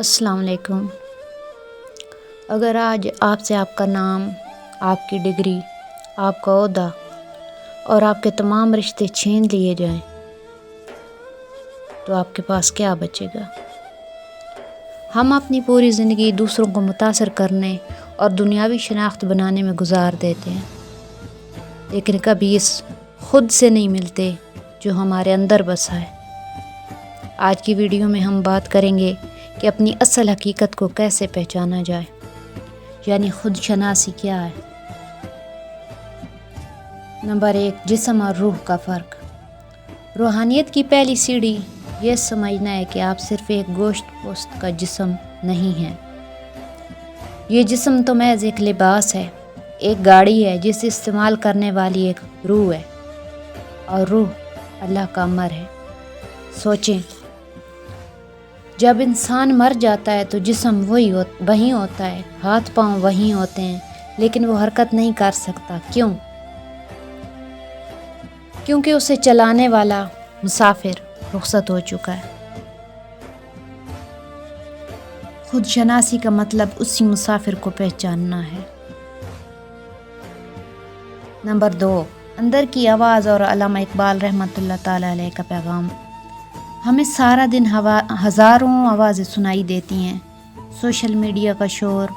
السلام علیکم۔ اگر آج آپ سے آپ کا نام، آپ کی ڈگری، آپ کا عہدہ اور آپ کے تمام رشتے چھین لیے جائیں تو آپ کے پاس کیا بچے گا؟ ہم اپنی پوری زندگی دوسروں کو متاثر کرنے اور دنیاوی شناخت بنانے میں گزار دیتے ہیں، لیکن کبھی اس خود سے نہیں ملتے جو ہمارے اندر بسا ہے۔ آج کی ویڈیو میں ہم بات کریں گے کہ اپنی اصل حقیقت کو کیسے پہچانا جائے، یعنی خود شناسی کیا ہے۔ نمبر 1، جسم اور روح کا فرق۔ روحانیت کی پہلی سیڑھی یہ سمجھنا ہے کہ آپ صرف ایک گوشت پوست کا جسم نہیں ہیں۔ یہ جسم تو محض ایک لباس ہے، ایک گاڑی ہے جسے استعمال کرنے والی ایک روح ہے، اور روح اللہ کا امر ہے۔ سوچیں، جب انسان مر جاتا ہے تو جسم وہیں ہوتا ہے، ہاتھ پاؤں وہیں ہوتے ہیں، لیکن وہ حرکت نہیں کر سکتا۔ کیوں؟ کیونکہ اسے چلانے والا مسافر رخصت ہو چکا ہے۔ خود شناسی کا مطلب اسی مسافر کو پہچاننا ہے۔ نمبر 2، اندر کی آواز اور علامہ اقبال رحمۃ اللہ تعالیٰ علیہ کا پیغام۔ ہمیں سارا دن ہزاروں آوازیں سنائی دیتی ہیں، سوشل میڈیا کا شور،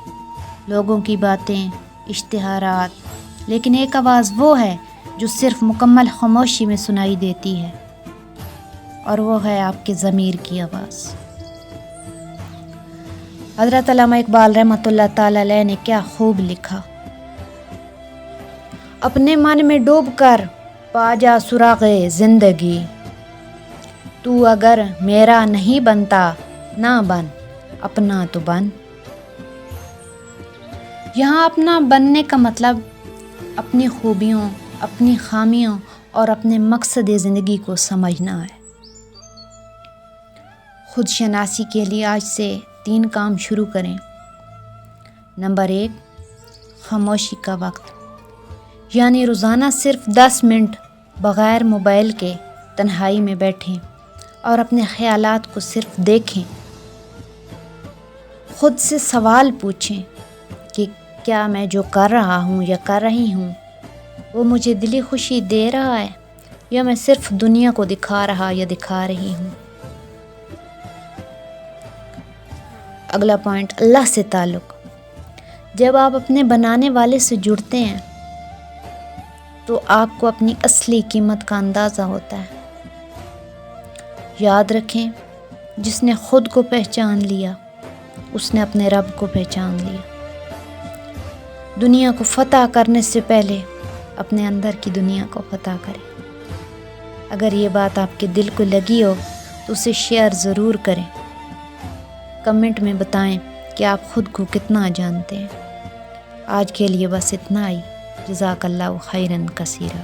لوگوں کی باتیں، اشتہارات، لیکن ایک آواز وہ ہے جو صرف مکمل خاموشی میں سنائی دیتی ہے، اور وہ ہے آپ کے ضمیر کی آواز۔ حضرت علامہ اقبال رحمۃ اللہ تعالیٰ علیہ نے کیا خوب لکھا: اپنے من میں ڈوب کر پا جا سراغ زندگی، تو اگر میرا نہیں بنتا نہ بن، اپنا تو بن۔ یہاں اپنا بننے کا مطلب اپنی خوبیوں، اپنی خامیوں اور اپنے مقصد زندگی کو سمجھنا ہے۔ خود شناسی کے لیے آج سے 3 کام شروع کریں۔ نمبر 1، خاموشی کا وقت، یعنی روزانہ صرف 10 منٹ بغیر موبائل کے تنہائی میں بیٹھیں اور اپنے خیالات کو صرف دیکھیں۔ خود سے سوال پوچھیں کہ کیا میں جو کر رہا ہوں یا کر رہی ہوں وہ مجھے دلی خوشی دے رہا ہے، یا میں صرف دنیا کو دکھا رہا یا دکھا رہی ہوں۔ اگلا پوائنٹ، اللہ سے تعلق۔ جب آپ اپنے بنانے والے سے جڑتے ہیں تو آپ کو اپنی اصلی قیمت کا اندازہ ہوتا ہے۔ یاد رکھیں، جس نے خود کو پہچان لیا اس نے اپنے رب کو پہچان لیا۔ دنیا کو فتح کرنے سے پہلے اپنے اندر کی دنیا کو فتح کریں۔ اگر یہ بات آپ کے دل کو لگی ہو تو اسے شیئر ضرور کریں۔ کمنٹ میں بتائیں کہ آپ خود کو کتنا جانتے ہیں۔ آج کے لیے بس اتنا ہی۔ جزاک اللہ خیرا کثیرا۔